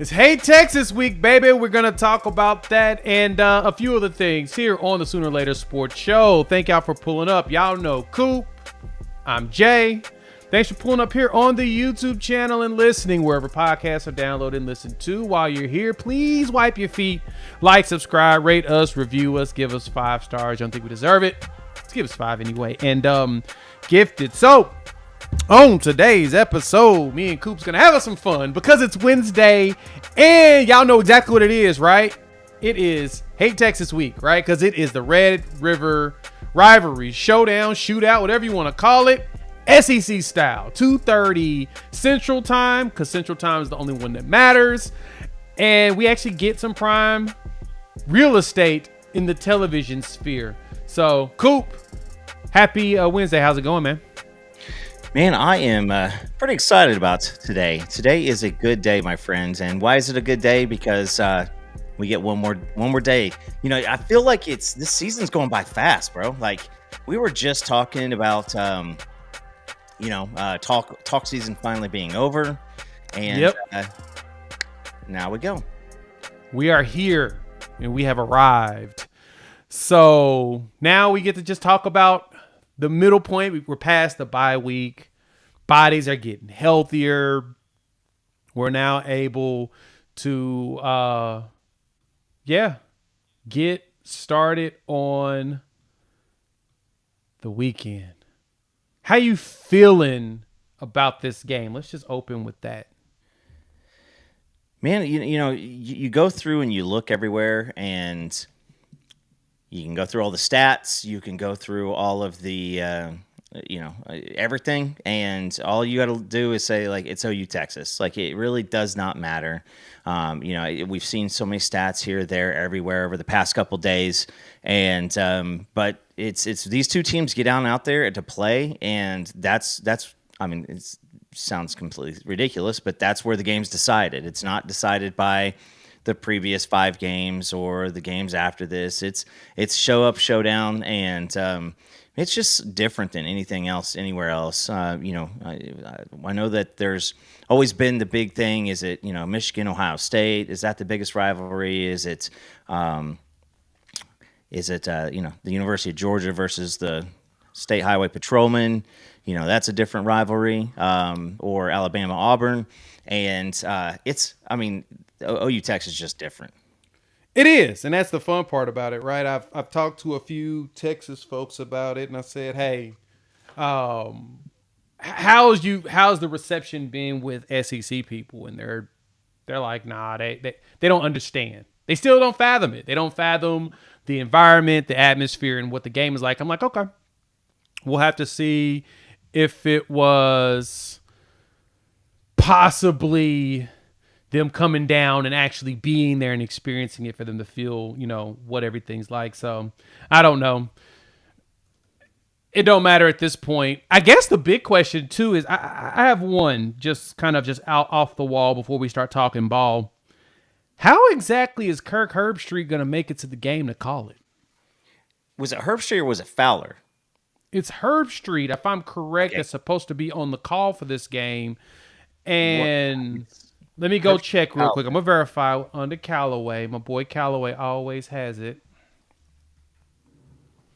It's Hey Texas Week, baby. We're going to talk about that and a few other things here on the Sooner or Later Sports Show. Thank y'all for pulling up. Y'all know Coop. I'm Jay. Thanks for pulling up here on the YouTube channel and listening wherever podcasts are downloaded and listened to. While you're here, please wipe your feet, like, subscribe, rate us, review us, give us 5 stars. You don't think we deserve it? Let's give us 5 anyway. And gifted. So, on today's episode, me and Coop's gonna have some fun because it's Wednesday and y'all know exactly what it is, right? It is Hate Texas Week, right? Because it is the Red River Rivalry Showdown, Shootout, whatever you want to call it, SEC style, 2:30 Central Time, because Central Time is the only one that matters. And we actually get some prime real estate in the television sphere. So, Coop, happy Wednesday. How's it going, man? Man, I am pretty excited about today. Today is a good day, my friends. And why is it a good day? Because we get one more day. You know, I feel like this season's going by fast, bro. Like we were just talking about, talk season finally being over, and now we go. We are here, and we have arrived. So now we get to just talk about the middle point. We're past the bye week. Bodies are getting healthier. We're now able to, get started on the weekend. How you feeling about this game? Let's just open with that. Man, you go through and you look everywhere, and you can go through all the stats. You can go through all of the, everything. And all you got to do is say, like, it's OU Texas. Like, it really does not matter. We've seen so many stats here, there, everywhere over the past couple days. And but it's these two teams get out there to play. And that's it sounds completely ridiculous, but that's where the game's decided. It's not decided by the previous 5 games or the games after this. It's show up, showdown, and it's just different than anything else anywhere else. I know that there's always been the big thing. Is it Michigan, Ohio State? Is that the biggest rivalry? Is it the University of Georgia versus the State Highway Patrolmen? That's a different rivalry. Or Alabama, Auburn, and OU Texas is just different. It is, and that's the fun part about it, right? I've talked to a few Texas folks about it, and I said, "Hey, how's the reception been with SEC people?" And they're like, "Nah, they don't understand. They still don't fathom it. They don't fathom the environment, the atmosphere, and what the game is like." I'm like, "Okay, we'll have to see if it was possibly them coming down and actually being there and experiencing it for them to feel, what everything's like." So I don't know. It don't matter at this point. I guess the big question too is I have one just kind of just out off the wall before we start talking ball. How exactly is Kirk Herbstreit going to make it to the game to call it? Was it Herbstreit or was it Fowler? It's Herbstreit, if I'm correct, that's supposed to be on the call for this game. And let me go check real quick. I'm going to verify under Callaway. My boy Callaway always has it.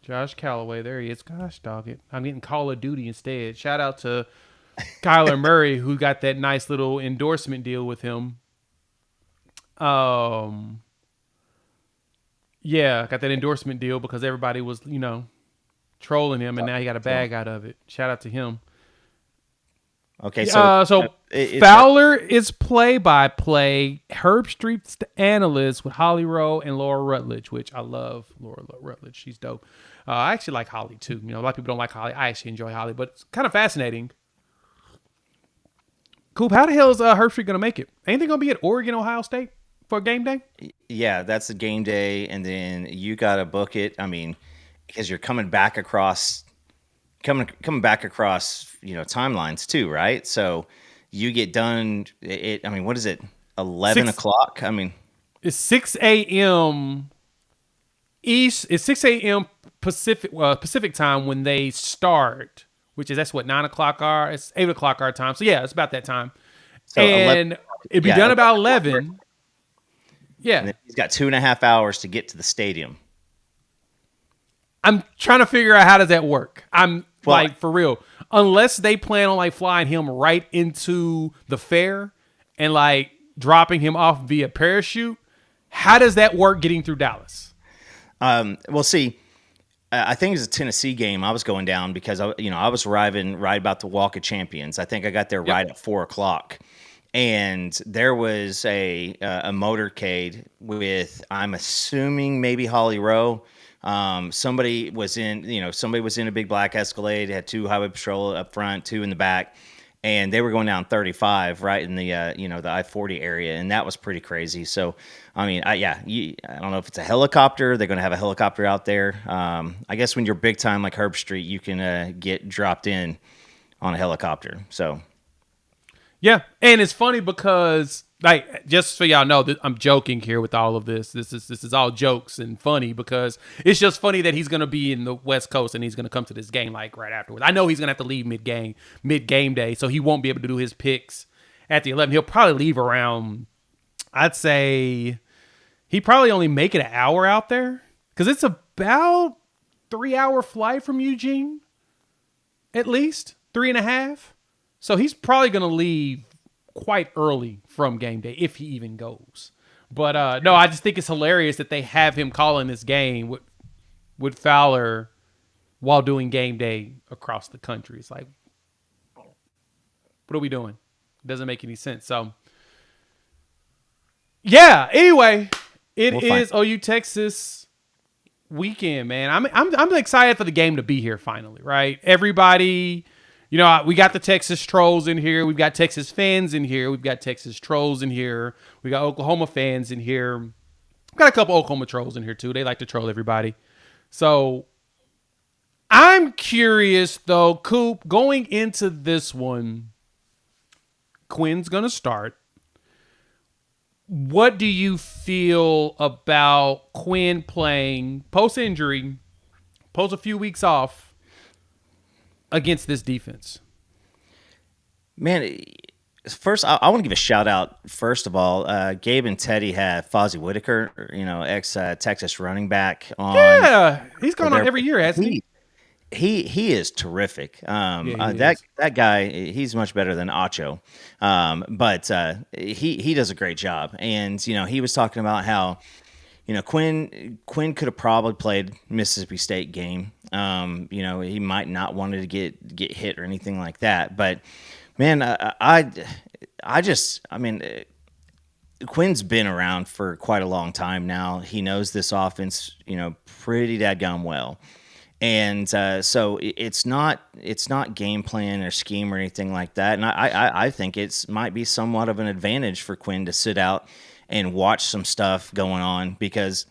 Josh Callaway, there he is. Gosh, dog it. I'm getting Call of Duty instead. Shout out to Kyler Murray, who got that nice little endorsement deal with him. Got that endorsement deal because everybody was, trolling him, and now he got a bag out of it. Shout out to him. Okay, Fowler is play-by-play. Herbstreit's the analyst with Holly Rowe and Laura Rutledge, which I love. Laura Rutledge, she's dope. I actually like Holly too. A lot of people don't like Holly. I actually enjoy Holly, but it's kind of fascinating. Coop, how the hell is Herbstreit going to make it? Anything going to be at Oregon, Ohio State for game day? Yeah, that's the game day, and then you got to book it. Because you're coming back across timelines too, right? So you get done what is it, 11 o'clock? It's 6 a.m. East. It's 6 a.m. Pacific time when they start, which is, that's what, 9 o'clock our, it's 8 o'clock our time. So yeah, it's about that time. So and It'd be done about 11. Yeah. And then he's got 2.5 hours to get to the stadium. I'm trying to figure out how does that work. For real. Unless they plan on like flying him right into the fair and like dropping him off via parachute, how does that work getting through Dallas? Well, see, I think it was a Tennessee game I was going down because I was arriving right about the Walk of Champions. I think I got there right at 4:00. And there was a motorcade with, I'm assuming, maybe Holly Rowe. Somebody was in a big black Escalade, had 2 highway patrol up front, 2 in the back, and they were going down 35 right in the the I-40 area, and that was pretty crazy. So, I mean, I don't know if it's a helicopter. They're going to have a helicopter out there. I guess when you're big time like Herbstreit, you can get dropped in on a helicopter. So. Yeah, and it's funny because, like, just so y'all know, I'm joking here with all of this. This is all jokes and funny because it's just funny that he's going to be in the West Coast and he's going to come to this game like right afterwards. I know he's going to have to leave mid game day, so he won't be able to do his picks at the 11. He'll probably leave around, I'd say, he probably only make it an hour out there because it's about 3-hour flight from Eugene, at least 3.5. So he's probably going to leave quite early from game day if he even goes. But no, I just think it's hilarious that they have him calling this game with Fowler while doing game day across the country. It's like, what are we doing? It doesn't make any sense. So, yeah. Anyway, it is OU Texas weekend, man. I'm excited for the game to be here finally. Right, everybody. You know, we got the Texas trolls in here. We've got Texas fans in here. We've got Texas trolls in here. We got Oklahoma fans in here. We've got a couple Oklahoma trolls in here, too. They like to troll everybody. So, I'm curious, though, Coop, going into this one, Quinn's going to start. What do you feel about Quinn playing post-injury, post a few weeks off, against this defense? Man, first I want to give a shout out. First of all, Gabe and Teddy had Fozzie Whitaker, ex Texas running back on. Yeah, he's gone on every year, hasn't he? He is terrific. That guy, he's much better than Acho. But he does a great job. And he was talking about how Quinn could have probably played Mississippi State game. He might not wanted to get hit or anything like that. But man, Quinn's been around for quite a long time now. He knows this offense, pretty dadgum well. And so it's not game plan or scheme or anything like that. And I think it's might be somewhat of an advantage for Quinn to sit out and watch some stuff going on because,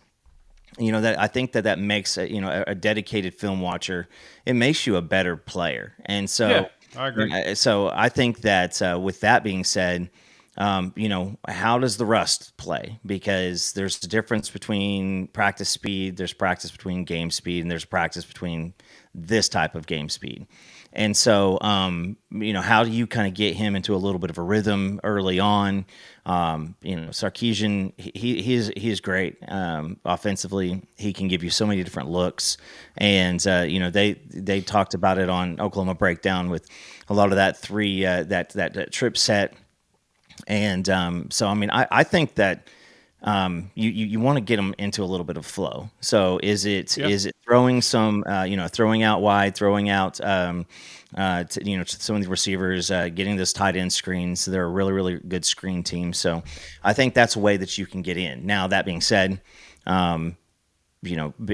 that I think that makes a dedicated film watcher. It makes you a better player. And so, yeah, I agree. So I think that with that being said, how does the rust play? Because there's a difference between practice speed, there's practice between game speed, and there's practice between this type of game speed. And so, how do you kind of get him into a little bit of a rhythm early on? Sarkisian, he is great offensively. He can give you so many different looks, and they talked about it on Oklahoma Breakdown with a lot of that that trip set. And so, I mean, I think that you want to get them into a little bit of flow. So is it throwing some throwing out wide, throwing out to some of the receivers, getting this tight end screens. They're a really, really good screen team. So I think that's a way that you can get in. Now that being said,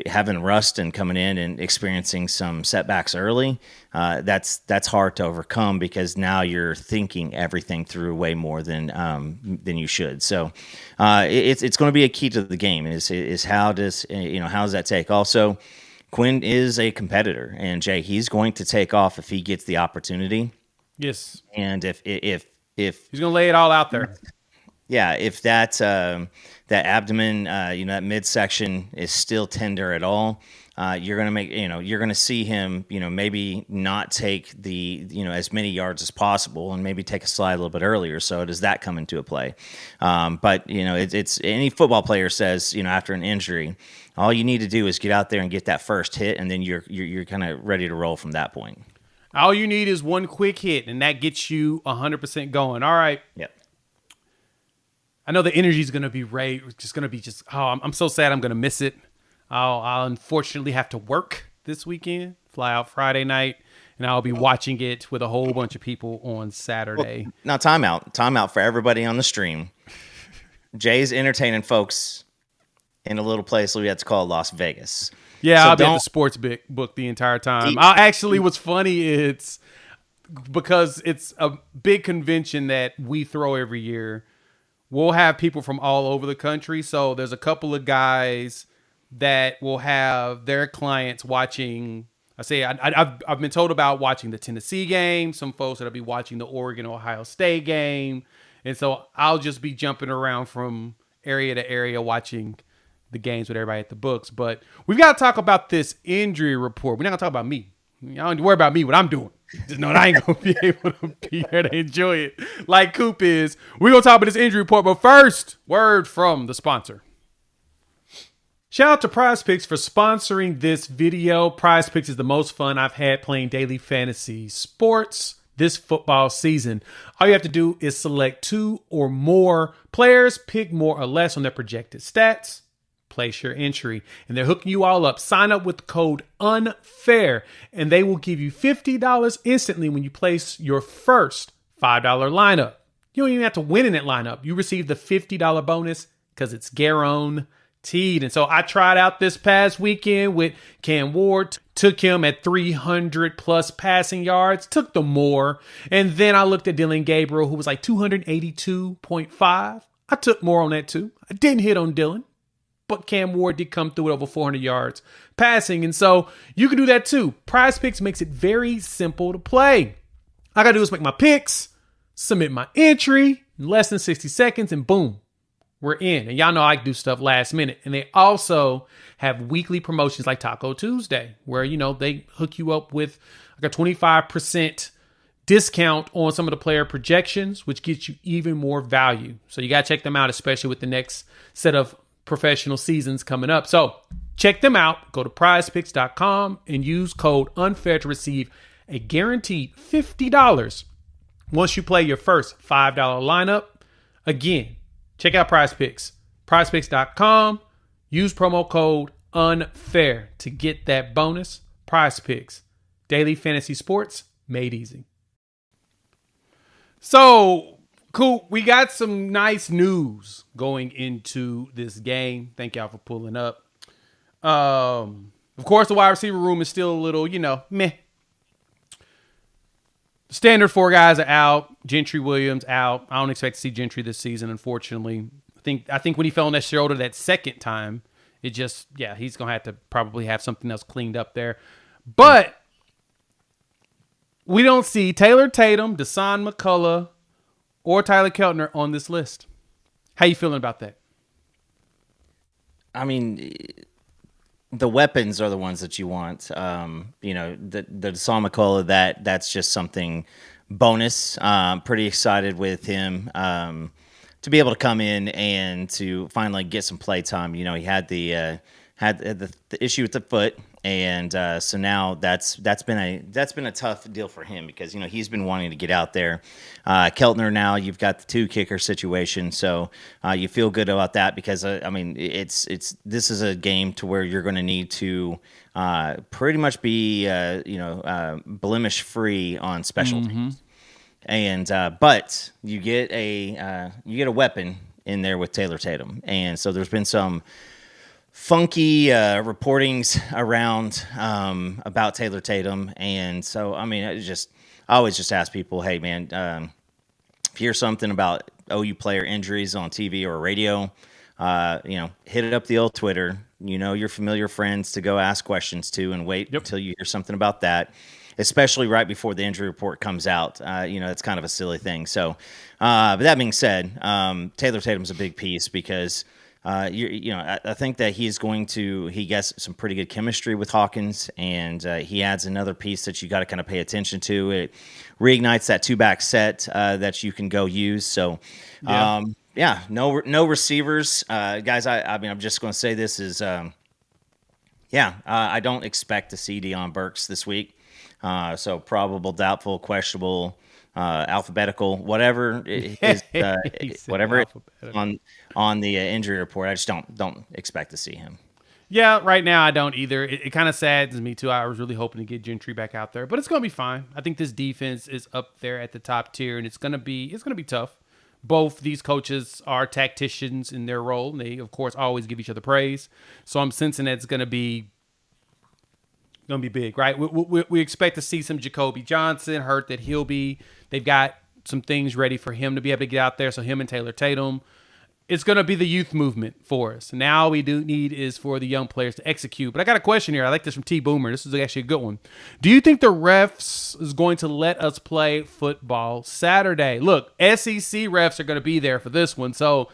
having rust and coming in and experiencing some setbacks early, that's hard to overcome because now you're thinking everything through way more than you should. So it's going to be a key to the game is how does that take? Also, Quinn is a competitor, and Jay, he's going to take off if he gets the opportunity. Yes, and if he's going to lay it all out there. Yeah, if that abdomen, that midsection is still tender at all, you're going to see him, maybe not take the, as many yards as possible and maybe take a slide a little bit earlier. So does that come into a play? But it's any football player says, after an injury, all you need to do is get out there and get that first hit, and then you're kind of ready to roll from that point. All you need is one quick hit, and that gets you 100% going. All right. Yep. I know the energy is going to be I'm so sad I'm going to miss it. I'll unfortunately have to work this weekend, fly out Friday night, and I'll be watching it with a whole bunch of people on Saturday. Well, now, timeout for everybody on the stream. Jay's entertaining folks in a little place we have to call Las Vegas. Yeah, so I'll be at the sports book the entire time. What's funny, it's because it's a big convention that we throw every year. We'll have people from all over the country. So there's a couple of guys that will have their clients watching. I've been told about watching the Tennessee game. Some folks that'll be watching the Oregon-Ohio State game. And so I'll just be jumping around from area to area watching the games with everybody at the books. But we've got to talk about this injury report. We're not going to talk about me. Y'all don't worry about me, what I'm doing. Just know that I ain't going to be able to be here to enjoy it like Coop is. We're going to talk about this injury report. But first, word from the sponsor. Shout out to Prize Picks for sponsoring this video. Prize Picks is the most fun I've had playing daily fantasy sports this football season. All you have to do is select 2 or more players, pick more or less on their projected stats, place your entry, and they're hooking you all up. Sign up with the code UNFAIR, and they will give you $50 instantly when you place your first $5 lineup. You don't even have to win in that lineup. You receive the $50 bonus because it's guaranteed. And so I tried out this past weekend with Cam Ward, took him at 300 plus passing yards, took the more. And then I looked at Dylan Gabriel, who was like 282.5. I took more on that too. I didn't hit on Dylan, but Cam Ward did come through with over 400 yards passing. And so you can do that too. Prize Picks makes it very simple to play. All I got to do is make my picks, submit my entry in less than 60 seconds, and boom, we're in. And y'all know I do stuff last minute. And they also have weekly promotions like Taco Tuesday, where, they hook you up with like a 25% discount on some of the player projections, which gets you even more value. So you got to check them out, especially with the next set of professional seasons coming up. So check them out. Go to prizepicks.com and use code UNFAIR to receive a guaranteed $50 once you play your first $5 lineup. Again, check out Prize Picks. PrizePicks.com. Use promo code UNFAIR to get that bonus. Prize Picks. Daily fantasy sports made easy. So, Coop, we got some nice news going into this game. Thank y'all for pulling up. Of course, the wide receiver room is still a little, meh. Standard 4 guys are out. Gentry Williams out. I don't expect to see Gentry this season, unfortunately. I think when he fell on that shoulder that second time, he's going to have to probably have something else cleaned up there. But we don't see Taylor Tatum, Deshaun McCullough, or Tyler Keltner on this list. How you feeling about that? I mean, the weapons are the ones that you want. The Deshaun McCullough, that's just something bonus. Pretty excited with him to be able to come in and to finally get some play time. He had the issue with the foot, and so now that's been a tough deal for him because he's been wanting to get out there. Keltner, now you've got the 2 kicker situation, so you feel good about that because this is a game to where you're going to need to pretty much be blemish free on special teams. And but you get a weapon in there with Taylor Tatum, and so there's been some funky reportings around about Taylor Tatum, and so I always just ask people, hey man, if you hear something about OU player injuries on TV or radio, hit it up the old Twitter. Your familiar friends to go ask questions to, and wait until you hear something about that. Especially right before the injury report comes out. It's kind of a silly thing. So, but that being said, Taylor Tatum's a big piece because I think that he gets some pretty good chemistry with Hawkins, and he adds another piece that you got to kind of pay attention to. It reignites that 2-back set that you can go use. So, no receivers, guys. I'm just going to say this is, I don't expect to see Deion Burks this week. So probable, doubtful, questionable, alphabetical, whatever is whatever on the injury report. I just don't expect to see him. Yeah, right now I don't either. It kind of saddens me too. I was really hoping to get Gentry back out there, but it's going to be fine. I think this defense is up there at the top tier, and it's going to be tough. Both these coaches are tacticians in their role, and they of course always give each other praise. So I'm sensing that it's going to be big, right? We expect to see some Jacoby Johnson hurt that they've got some things ready for him to be able to get out there. So him and Taylor Tatum, it's going to be the youth movement for us. Now we do need is for the young players to execute. But I got a question here. I like this from T Boomer. This is actually a good one. Do you think the refs is going to let us play football Saturday? Look, SEC refs are going to be there for this one. So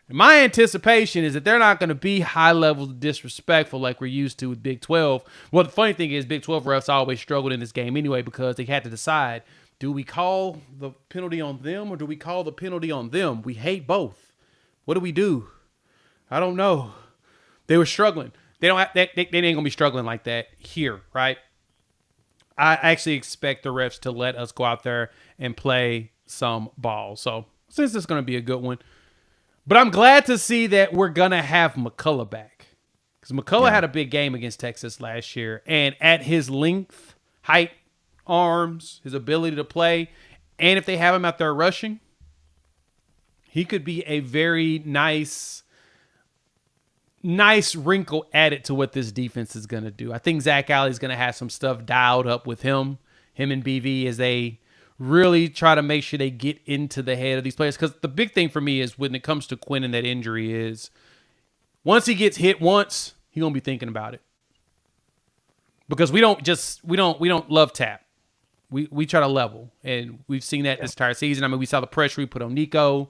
my anticipation is that they're not going to be high levels of disrespectful like we're used to with Big 12. Well, the funny thing is Big 12 refs always struggled in this game anyway because they had to decide, do we call the penalty on them or do we call the penalty on them? We hate both. What do we do? I don't know. They were struggling. They ain't gonna be struggling like that here, right? I actually expect the refs to let us go out there and play some ball. So since it's gonna be a good one, but I'm glad to see that we're gonna have McCullough back because McCullough had a big game against Texas last year, and at his length, height, arms, his ability to play, and if they have him out there rushing, he could be a very nice wrinkle added to what this defense is going to do. I think Zach Alley's going to have some stuff dialed up with him and BV as they really try to make sure they get into the head of these players. Because the big thing for me is when it comes to Quinn and that injury is once he gets hit once, he's going to be thinking about it. Because we don't love tap. We try to level. And we've seen that this entire season. I mean, we saw the pressure we put on Nico.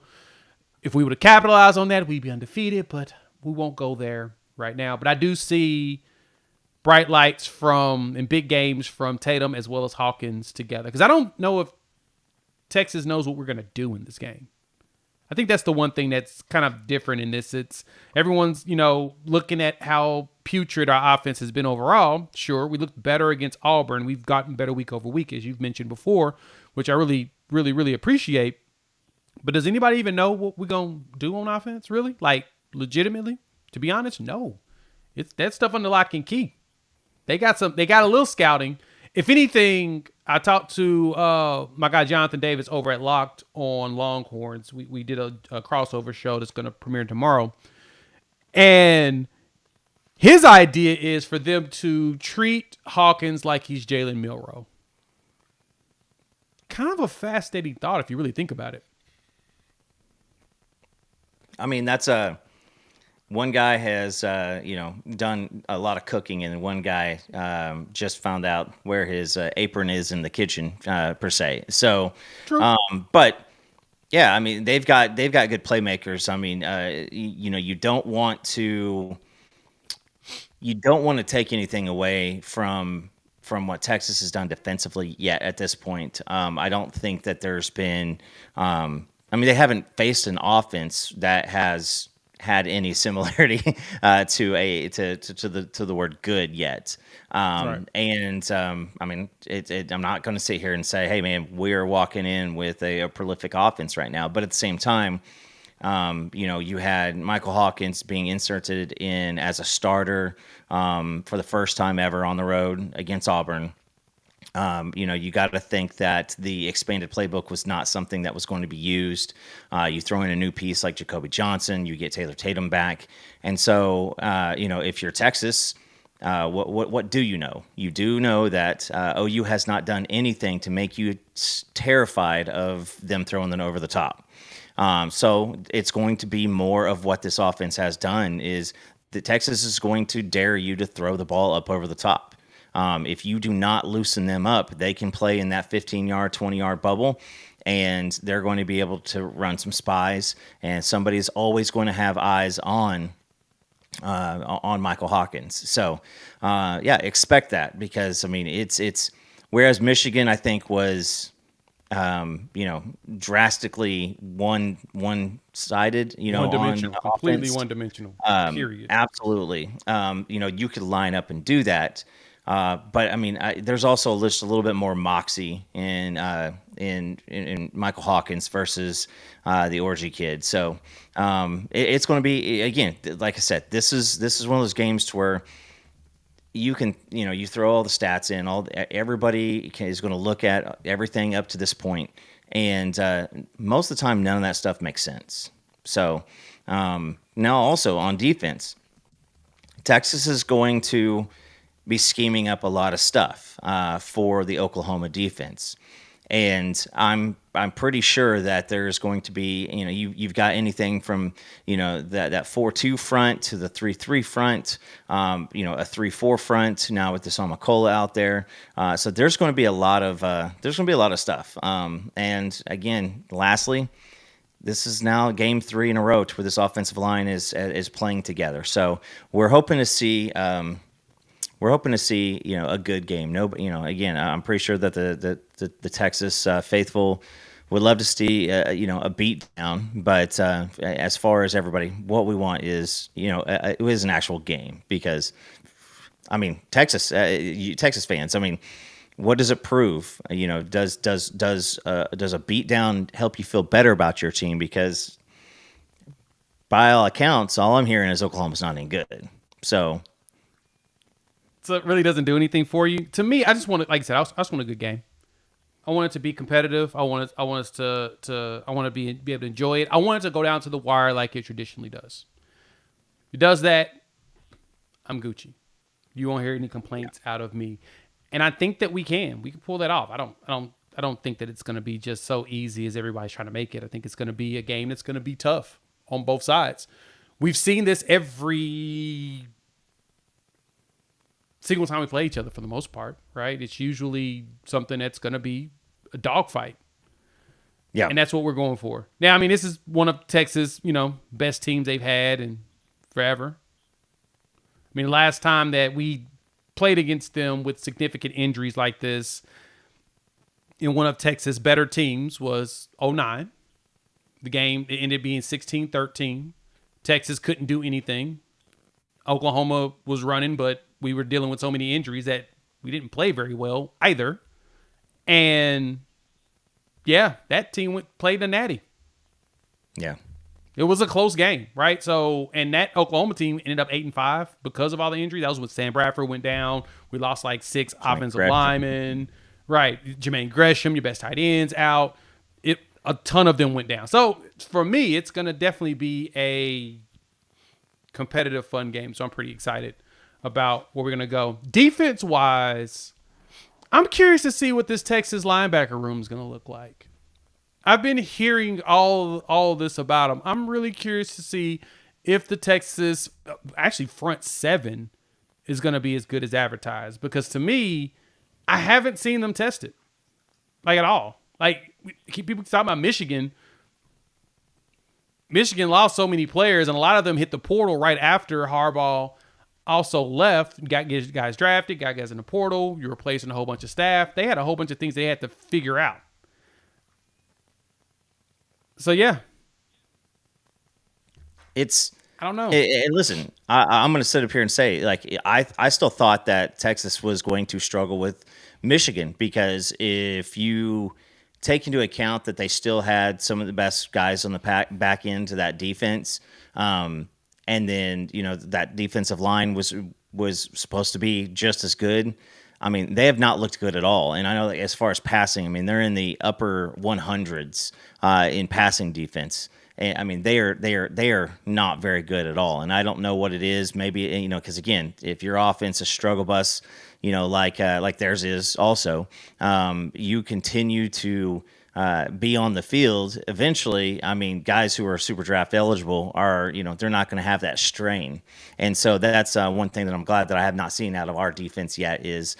If we would have capitalized on that, we'd be undefeated, but we won't go there right now. But I do see bright lights in big games from Tatum as well as Hawkins together. Because I don't know if Texas knows what we're going to do in this game. I think that's the one thing that's kind of different in this. It's everyone's, looking at how putrid our offense has been overall. Sure, we looked better against Auburn. We've gotten better week over week, as you've mentioned before, which I really, really, really appreciate. But does anybody even know what we're going to do on offense, really? Like, legitimately? To be honest, no. It's that stuff under lock and key. They got a little scouting. If anything, I talked to my guy Jonathan Davis over at Locked on Longhorns. We did a crossover show that's going to premiere tomorrow. And his idea is for them to treat Hawkins like he's Jalen Milroe. Kind of a fascinating thought if you really think about it. I mean, that's one guy has, done a lot of cooking, and one guy just found out where his apron is in the kitchen, per se. So, true. But yeah, I mean, they've got good playmakers. I mean, you don't want to take anything away from what Texas has done defensively yet at this point. I don't think that there's been. They haven't faced an offense that has had any similarity to the word good yet. Right. And I'm not going to sit here and say, hey man, we're walking in with a prolific offense right now. But at the same time, you had Michael Hawkins being inserted in as a starter for the first time ever on the road against Auburn. You got to think that the expanded playbook was not something that was going to be used. You throw in a new piece like Jacoby Johnson, you get Taylor Tatum back. And so, if you're Texas, what do you know? You do know that OU has not done anything to make you terrified of them throwing them over the top. So it's going to be more of what this offense has done is that Texas is going to dare you to throw the ball up over the top. If you do not loosen them up, they can play in that 15-yard, 20-yard bubble. and they're going to be able to run some spies, and somebody's always going to have eyes on Michael Hawkins. So, expect that, because I mean, it's whereas Michigan, I think, was drastically one-sided, one-dimensional, on completely offense. one-dimensional. Period. Absolutely. You could line up and do that. But I mean, there's also just a little bit more moxie in Michael Hawkins versus the Orgy kid. So it's going to be, again, like I said, this is one of those games to where you can, you throw all the stats in, everybody is going to look at everything up to this point, and most of the time, none of that stuff makes sense. So now, also on defense, Texas is going to be scheming up a lot of stuff for the Oklahoma defense. And I'm pretty sure that there's going to be, you've got anything from, that 4-2 front to the 3-3 front, a 3-4 front now with this Amakola out there. So there's going to be a lot of stuff. And again, lastly, this is now game 3 in a row where this offensive line is playing together. So we're hoping to see. We're hoping to see, a good game. No, again, I'm pretty sure that the Texas faithful would love to see, a beat down. But as far as everybody, what we want is, it was an actual game, because, I mean, Texas fans, I mean, what does it prove? Does a beat down help you feel better about your team? Because by all accounts, all I'm hearing is Oklahoma's not any good. So it really doesn't do anything for you. To me, I just want to, like I said, I just want a good game. I want it to be competitive. I want us to be able to enjoy it. I want it to go down to the wire like it traditionally does. If it does that, I'm Gucci. You won't hear any complaints out of me. And I think that we can pull that off. I don't think that it's going to be just so easy as everybody's trying to make it. I think it's going to be a game that's going to be tough on both sides. We've seen this every single time we play each other, for the most part, right? It's usually something that's going to be a dogfight. Yeah. And that's what we're going for. Now, I mean, this is one of Texas, best teams they've had in forever. I mean, the last time that we played against them with significant injuries like this in one of Texas' better teams was 2009. The game, it ended up being 16-13. Texas couldn't do anything. Oklahoma was running, but we were dealing with so many injuries that we didn't play very well either. And yeah, that team played the Natty. Yeah. It was a close game, right? So, and that Oklahoma team ended up 8-5 because of all the injuries. That was when Sam Bradford went down. We lost like 6 offensive linemen. Right. Jermaine Gresham, your best tight ends, out. A ton of them went down. So for me, it's going to definitely be a competitive, fun game. So I'm pretty excited about where we're going to go. Defense-wise, I'm curious to see what this Texas linebacker room is going to look like. I've been hearing all this about them. I'm really curious to see if the Texas, actually front 7, is going to be as good as advertised. Because to me, I haven't seen them tested, like, at all. Like, people talking about Michigan. Michigan lost so many players, and a lot of them hit the portal right after Harbaugh also left. Got guys drafted, got guys in the portal. You're replacing a whole bunch of staff. They had a whole bunch of things they had to figure out. So, yeah. I don't know. Listen, I'm going to sit up here and say, like, I still thought that Texas was going to struggle with Michigan, because if you take into account that they still had some of the best guys on the back end to that defense, and then, that defensive line was supposed to be just as good. I mean, they have not looked good at all. And I know that as far as passing, I mean, they're in the upper 100s in passing defense. And I mean, they are not very good at all. And I don't know what it is. Maybe, because again, if your offense is struggle bus, like theirs is also, you continue to be on the field. Eventually, I mean, guys who are super draft eligible are, they're not going to have that strain. And so that's one thing that I'm glad that I have not seen out of our defense yet is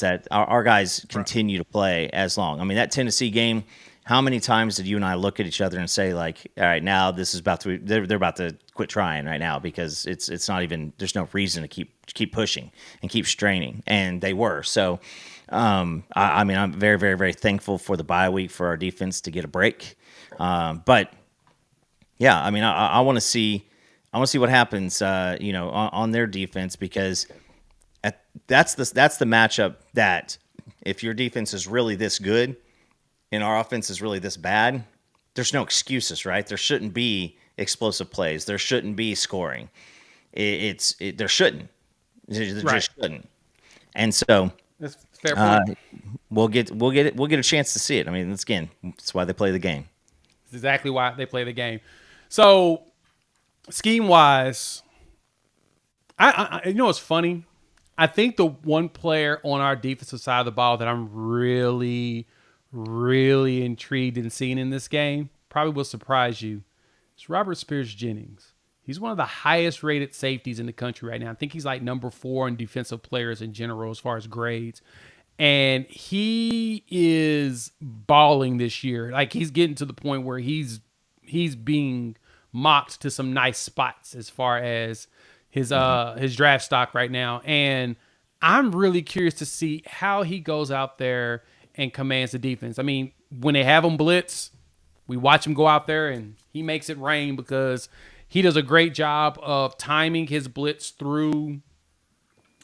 that our guys continue to play as long. I mean, that Tennessee game, how many times did you and I look at each other and say, like, all right, now this is about to, they're about to quit trying right now because it's not even, there's no reason to keep pushing and keep straining. And they were. So, I mean, I'm very, very, very thankful for the bye week for our defense to get a break. But yeah, I mean, I want to see what happens, on their defense, because that's the matchup that if your defense is really this good and our offense is really this bad, there's no excuses, right? There shouldn't be explosive plays. There shouldn't be scoring. There shouldn't. There just shouldn't. And so that's fair point. We'll get a chance to see it. I mean, that's why they play the game. That's exactly why they play the game. So scheme wise, I it's funny. I think the one player on our defensive side of the ball that I'm really, really intrigued in seeing in this game, probably will surprise you, is Robert Spears-Jennings. He's one of the highest rated safeties in the country right now. I think he's like number 4 in defensive players in general as far as grades. And he is balling this year. Like, he's getting to the point where he's being mocked to some nice spots as far as his draft stock right now. And I'm really curious to see how he goes out there and commands the defense. I mean, when they have him blitz, we watch him go out there and he makes it rain because he does a great job of timing his blitz through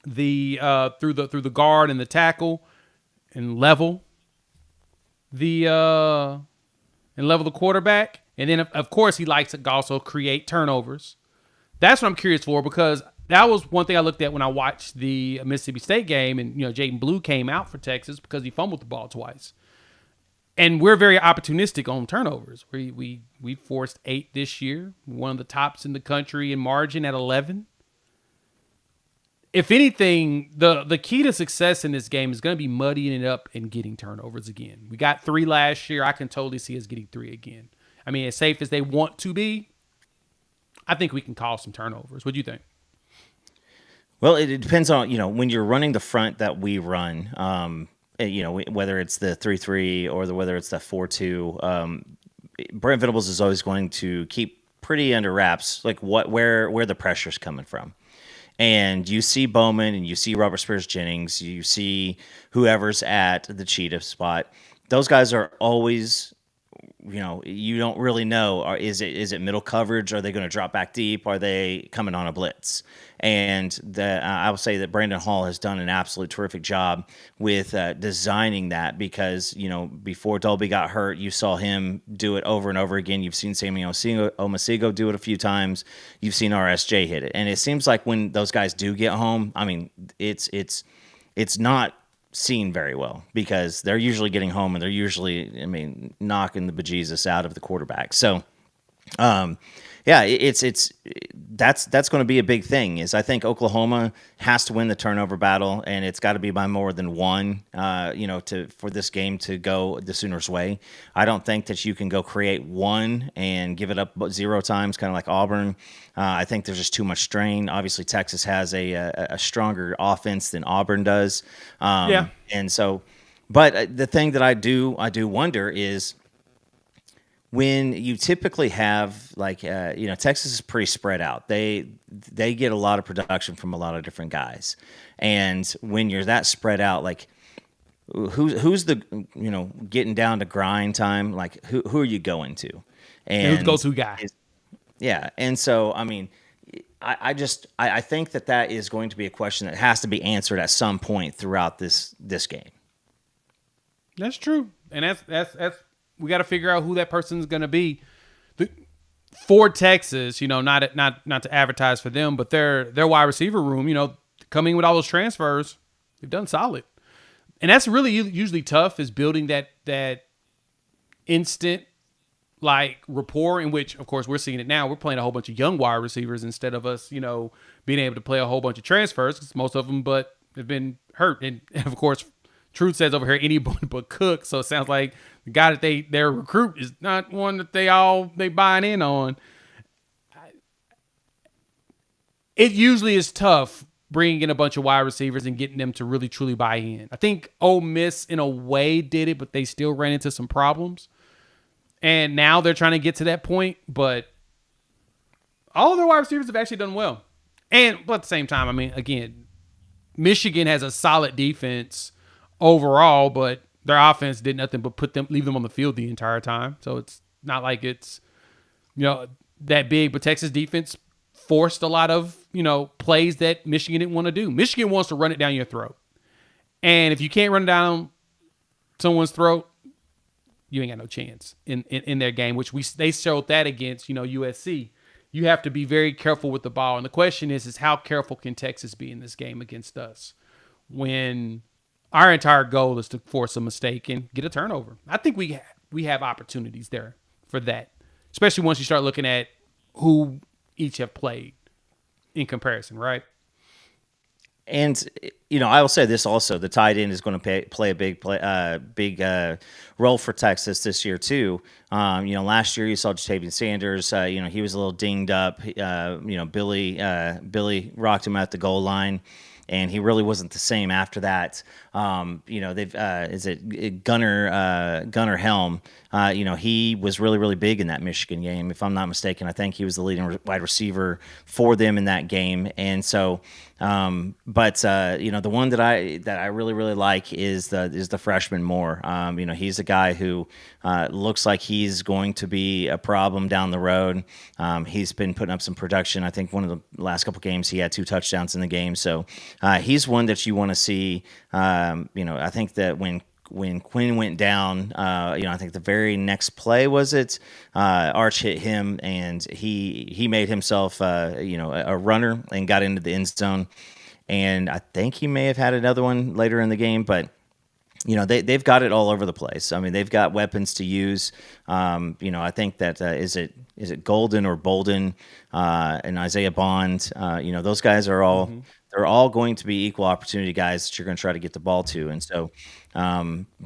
the guard and the tackle and level the quarterback. And then of course he likes to also create turnovers. That's what I'm curious for, because that was one thing I looked at when I watched the Mississippi State game, and Jaden Blue came out for Texas because he fumbled the ball twice. And we're very opportunistic on turnovers. We forced 8 this year, one of the tops in the country in margin at 11. If anything, the key to success in this game is going to be muddying it up and getting turnovers again. We got 3 last year. I can totally see us getting 3 again. I mean, as safe as they want to be, I think we can cause some turnovers. What do you think? Well, it depends on, when you're running the front that we run, whether it's the 3-3 or whether it's the 4-2, Brent Venables is always going to keep pretty under wraps, like where the pressure's coming from. And you see Bowman and you see Robert Spears-Jennings, you see whoever's at the cheetah spot. Those guys are always, you don't really know. Is it middle coverage? Are they going to drop back deep? Are they coming on a blitz? And I will say that Brandon Hall has done an absolute terrific job with designing that, because, before Dolby got hurt, you saw him do it over and over again. You've seen Sammy Omasigo do it a few times. You've seen RSJ hit it. And it seems like when those guys do get home, I mean, it's not seen very well, because they're usually getting home and they're usually, knocking the bejesus out of the quarterback. So, that's going to be a big thing. Is I think Oklahoma has to win the turnover battle, and it's got to be by more than 1, for this game to go the Sooners' way. I don't think that you can go create 1 and give it up 0 times, kind of like Auburn. I think there's just too much strain. Obviously, Texas has a stronger offense than Auburn does. And so, but the thing that I do wonder is, when you typically have, Texas is pretty spread out. They get a lot of production from a lot of different guys. And when you're that spread out, like, who's the, getting down to grind time, like, who are you going to? And who's go-to guy? Yeah. And so, I mean, I think that is going to be a question that has to be answered at some point throughout this game. That's true. And that's we got to figure out who that person's going to be. For Texas, not to advertise for them, but their wide receiver room, coming with all those transfers, they've done solid. And that's really usually tough, is building that instant rapport, in which, of course, we're seeing it now. We're playing a whole bunch of young wide receivers instead of us, being able to play a whole bunch of transfers, because most of them have been hurt. And of course, Truth says over here, anybody but Cook. So it sounds like the guy that their recruit is not one that they buying in on. It usually is tough bringing in a bunch of wide receivers and getting them to really truly buy in. I think Ole Miss in a way did it, but they still ran into some problems. And now they're trying to get to that point, but all of their wide receivers have actually done well. But at the same time, I mean, again, Michigan has a solid defense overall, but their offense did nothing but leave them on the field the entire time. So it's not like it's, that big, but Texas defense forced a lot of, plays that Michigan didn't want to do. Michigan wants to run it down your throat. And if you can't run it down someone's throat, you ain't got no chance in their game, which they showed that against, USC. You have to be very careful with the ball. And the question is how careful can Texas be in this game against us when our entire goal is to force a mistake and get a turnover? I think we have opportunities there for that, especially once you start looking at who each have played in comparison, right? And, I will say this also, the tight end is going to play a big role for Texas this year too. Last year you saw Jatavian Sanders, he was a little dinged up. Billy rocked him at the goal line, and he really wasn't the same after that. They've is it Gunnar Helm? He was really, really big in that Michigan game, if I'm not mistaken. I think he was the leading wide receiver for them in that game. And so, the one that I really, really like is the freshman Moore. He's a guy who looks like he's going to be a problem down the road. He's been putting up some production. I think one of the last couple games he had 2 touchdowns in the game. So he's one that you want to see. I think that when Quinn went down, I think the very next play Arch hit him, and he made himself a runner and got into the end zone. And I think he may have had another one later in the game, but they've got it all over the place. I mean, they've got weapons to use. I think that is it Golden or Bolden and Isaiah Bond. Those guys are all. Mm-hmm. They're all going to be equal opportunity guys that you're going to try to get the ball to. And so,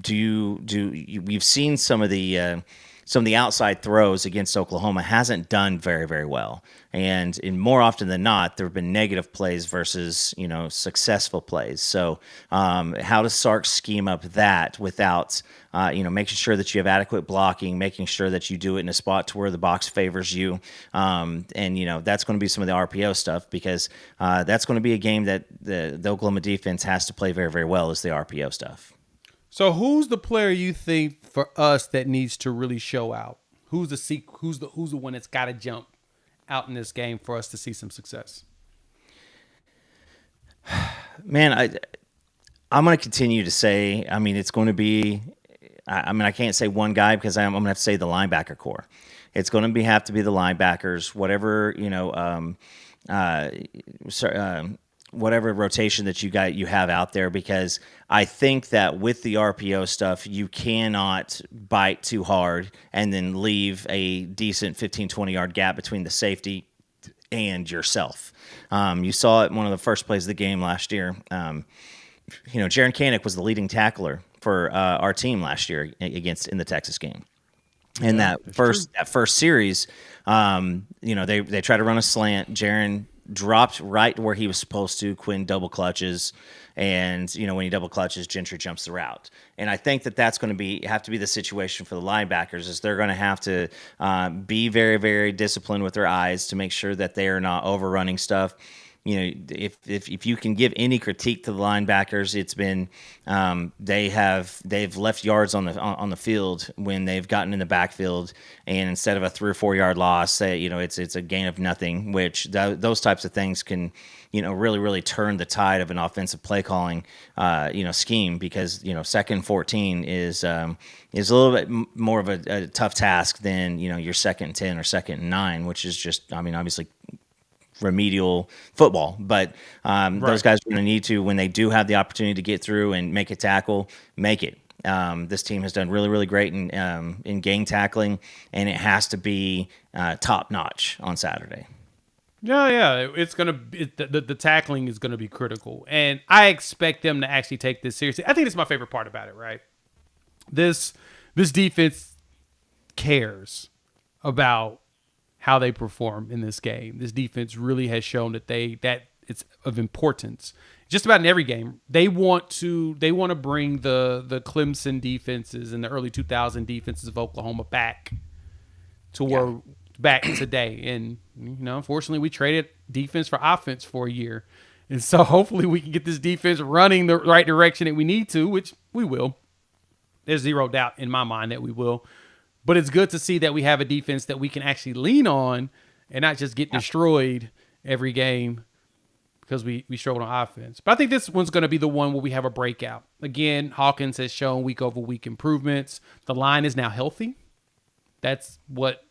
we've seen some of the outside throws against Oklahoma hasn't done very, very well. And more often than not, there have been negative plays versus, successful plays. So how does Sark scheme up that without, making sure that you have adequate blocking, making sure that you do it in a spot to where the box favors you. That's going to be some of the RPO stuff, because that's going to be a game that the Oklahoma defense has to play very, very well, is the RPO stuff. So who's the player you think for us that needs to really show out? Who's the one that's got to jump out in this game for us to see some success? Man, I'm going to continue to say, it's going to be, I can't say one guy, because I'm going to have to say the linebacker core. It's going to have to be the linebackers, whatever rotation that you have out there, because I think that with the RPO stuff, you cannot bite too hard and then leave a decent 15, 20-yard gap between the safety and yourself. You saw it in one of the first plays of the game last year. Jaron Kanik was the leading tackler for our team last year in the Texas game. And that first series, they try to run a slant. Jaron dropped right where he was supposed to. Quinn double clutches, and when he double clutches, Gentry jumps the route. And I think that that's going to have to be the situation for the linebackers, is they're going to have to be very, very disciplined with their eyes to make sure that they are not overrunning stuff. If you can give any critique to the linebackers, it's been they've left yards on the field when they've gotten in the backfield, and instead of a 3 or 4 yard loss, it's a gain of nothing. Which those types of things can really, really turn the tide of an offensive play calling scheme, because 2nd and 14 is a little bit more of a tough task than your 2nd and 10 or 2nd and 9, which is just obviously remedial football. But those guys are going to need to, when they do have the opportunity to get through and make a tackle, make it. This team has done really, really great in gang tackling, and it has to be top notch on Saturday. Yeah, it's gonna be, the tackling is gonna be critical, and I expect them to actually take this seriously. I think that's my favorite part about it. Right, this defense cares about how they perform in this game. This defense really has shown that it's of importance. Just about in every game, they want to bring the Clemson defenses and the early 2000 defenses of Oklahoma back to where back today. And unfortunately, we traded defense for offense for a year, and so hopefully we can get this defense running the right direction that we need to, which we will. There's zero doubt in my mind that we will. But it's good to see that we have a defense that we can actually lean on and not just get destroyed every game because we struggle on offense. But I think this one's going to be the one where we have a breakout. Again, Hawkins has shown week-over-week improvements. The line is now healthy. That's what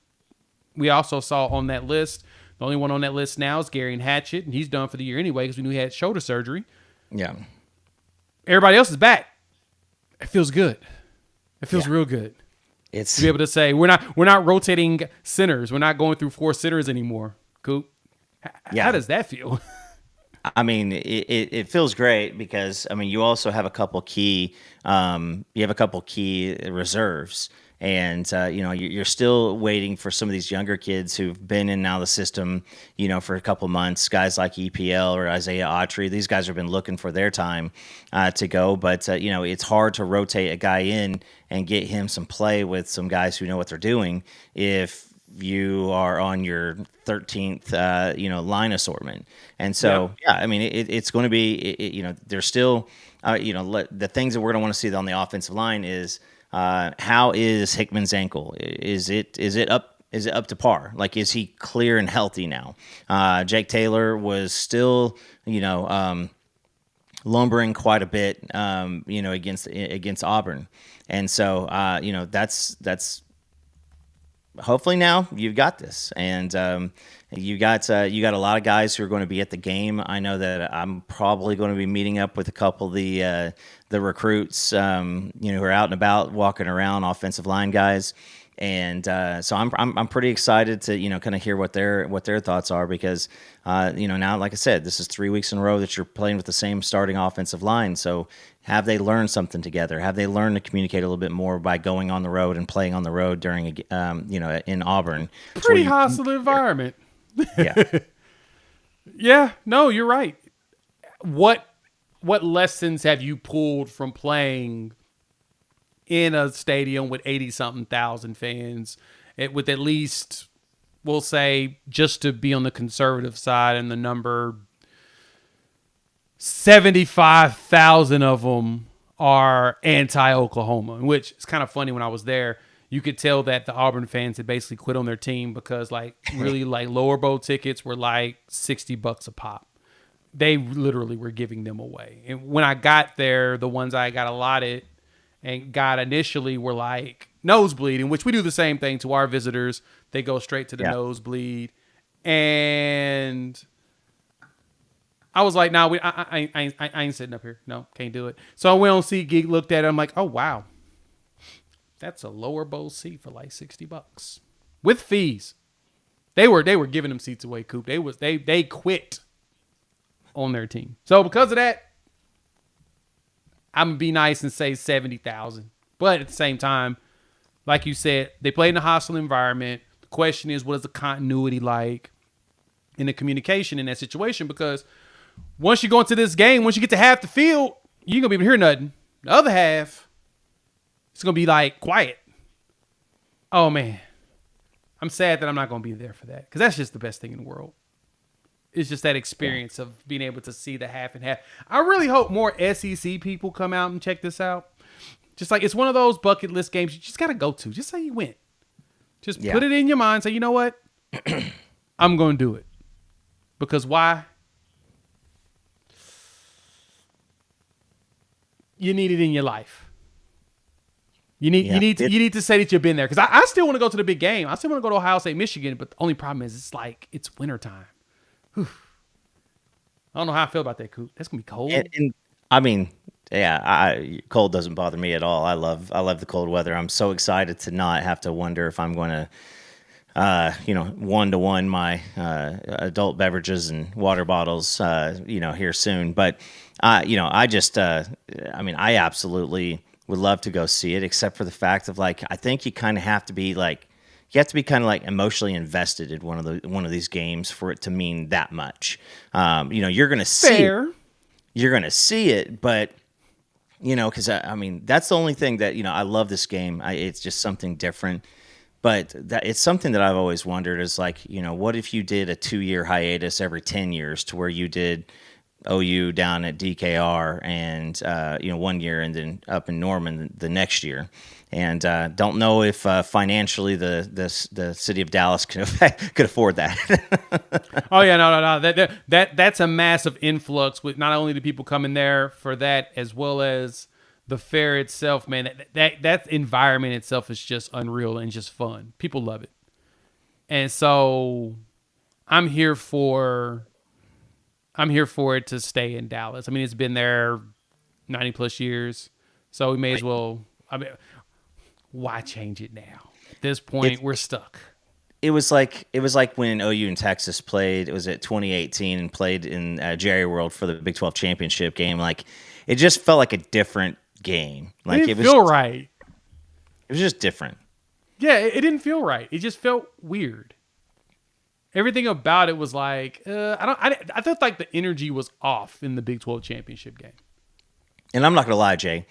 we also saw on that list. The only one on that list now is Gary and Hatchett, and he's done for the year anyway because we knew he had shoulder surgery. Yeah. Everybody else is back. It feels good. It feels real good. It's to be able to say we're not rotating centers. We're not going through 4 centers anymore. Coop. How does that feel? I mean, it feels great because you also have a couple key reserves, and you're still waiting for some of these younger kids who've been in now the system, for a couple months. Guys like EPL or Isaiah Autry, these guys have been looking for their time to go, but it's hard to rotate a guy in and get him some play with some guys who know what they're doing if you are on your 13th, line assortment. And so, it's going to be, there's still, the things that we're going to want to see on the offensive line is how is Hickman's ankle? Is it up to par? Like, is he clear and healthy now? Jake Taylor was still, lumbering quite a bit, against Auburn. And so, that's hopefully now you've got this, and you got a lot of guys who are going to be at the game. I know that I'm probably going to be meeting up with a couple of the recruits, who are out and about, walking around, offensive line guys, and so I'm pretty excited to kind of hear what their thoughts are because now, like I said, this is 3 weeks in a row that you're playing with the same starting offensive line. So have they learned something together? Have they learned to communicate a little bit more by going on the road and playing on the road during in Auburn? Pretty hostile environment. Yeah. Yeah, no, you're right. What lessons have you pulled from playing in a stadium with 80-something thousand fans, with at least, we'll say, just to be on the conservative side, and the number 75,000 of them are anti-Oklahoma, which is kind of funny. When I was there, you could tell that the Auburn fans had basically quit on their team because really lower bowl tickets were like $60 a pop. They literally were giving them away. And when I got there, the ones I got allotted and got initially were like nosebleed, in which we do the same thing to our visitors. They go straight to the nosebleed. And I was like, no, I ain't sitting up here. No, can't do it. So I went on SeatGeek, looked at it. I'm like, oh, wow. That's a lower bowl seat for like $60 with fees. They were giving them seats away, Coop. They quit on their team. So because of that, I'm going to be nice and say 70,000. But at the same time, like you said, they play in a hostile environment. The question is, what is the continuity like in the communication in that situation? Because once you go into this game, once you get to half the field, you ain't going to be able to hear nothing. The other half, it's going to be like quiet. Oh, man. I'm sad that I'm not going to be there for that because that's just the best thing in the world. It's just that experience of being able to see the half and half. I really hope more SEC people come out and check this out. Just like it's one of those bucket list games you just got to go to. Just say you went. Just put it in your mind. Say, you know what? I'm going to do it. Because why? You need it in your life. You need to say that you've been there. Because I still want to go to the big game. I still want to go to Ohio State, Michigan. But the only problem is it's wintertime. Whew. I don't know how I feel about that, Coop. That's gonna be cold. And I mean, cold doesn't bother me at all. I love the cold weather. I'm so excited to not have to wonder if I'm going to, 1-to-1 my adult beverages and water bottles, here soon. But I absolutely would love to go see it, except for the fact of I think you kind of have to be you have to be kind of like emotionally invested in one of these games for it to mean that much. You're going to see it. You're going to see it, but because I mean, that's the only thing that I love this game. It's just something different. But it's something that I've always wondered is like, what if you did a 2-year hiatus every 10 years to where you did OU down at DKR and 1 year and then up in Norman the next year. And don't know if financially the city of Dallas could afford that. Oh yeah, no. That's a massive influx with not only the people coming there for that, as well as the fair itself. Man, that environment itself is just unreal and just fun. People love it, and so I'm here for it to stay in Dallas. I mean, it's been there 90 plus years, so we may as well. I mean, why change it now? At this point, we're stuck. It was like when OU and Texas played. It was at 2018 and played in Jerry World for the Big 12 championship game. Like, it just felt like a different game. Like, it didn't feel right. It was just different. Yeah, it didn't feel right. It just felt weird. Everything about it was like I felt like the energy was off in the Big 12 championship game. And I'm not gonna lie, Jay.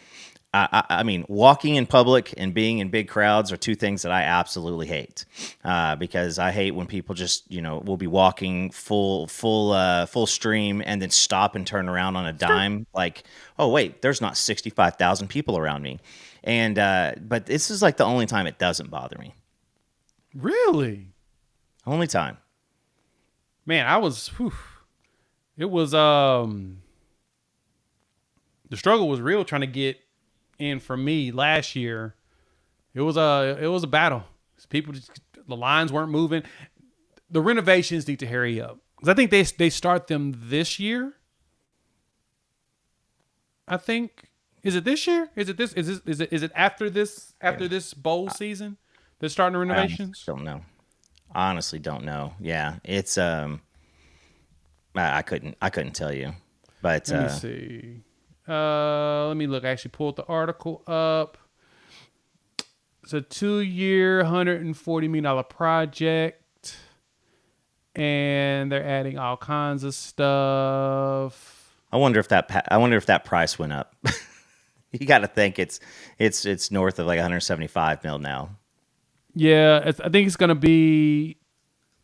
I mean, walking in public and being in big crowds are two things that I absolutely hate. Because I hate when people just, will be walking full stream and then stop and turn around on a dime. Like, oh wait, there's not 65,000 people around me. And but this is like the only time it doesn't bother me. Really? Only time. Man, it was the struggle was real trying to get in for me last year. It was a battle. People the lines weren't moving. The renovations need to hurry up. Cuz I think they start them this year. I think is it this year? Is it after this bowl season? They're starting the renovations? Don't know. Honestly don't know. Yeah, it's I couldn't tell you. But let me see. Let me look. I actually pulled the article up. It's a 2-year, $140 million project, and they're adding all kinds of stuff. I wonder if that price went up. You got to think it's north of like 175 mil now. Yeah, I think it's going to be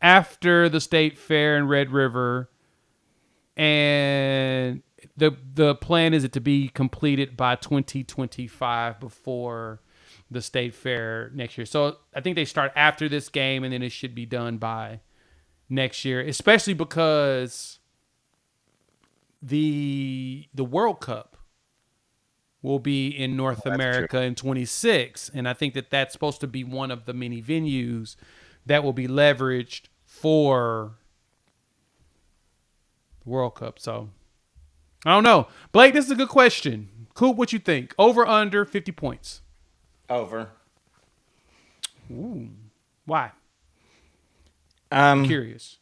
after the State Fair in Red River, and the plan is it to be completed by 2025 before the State Fair next year. So I think they start after this game, and then it should be done by next year, especially because the World Cup will be in North America in 26. And I think that's supposed to be one of the many venues that will be leveraged for the World Cup. So I don't know. Blake, this is a good question. Coop, what you think? Over, under 50 points? Over. Ooh. Why? I'm curious.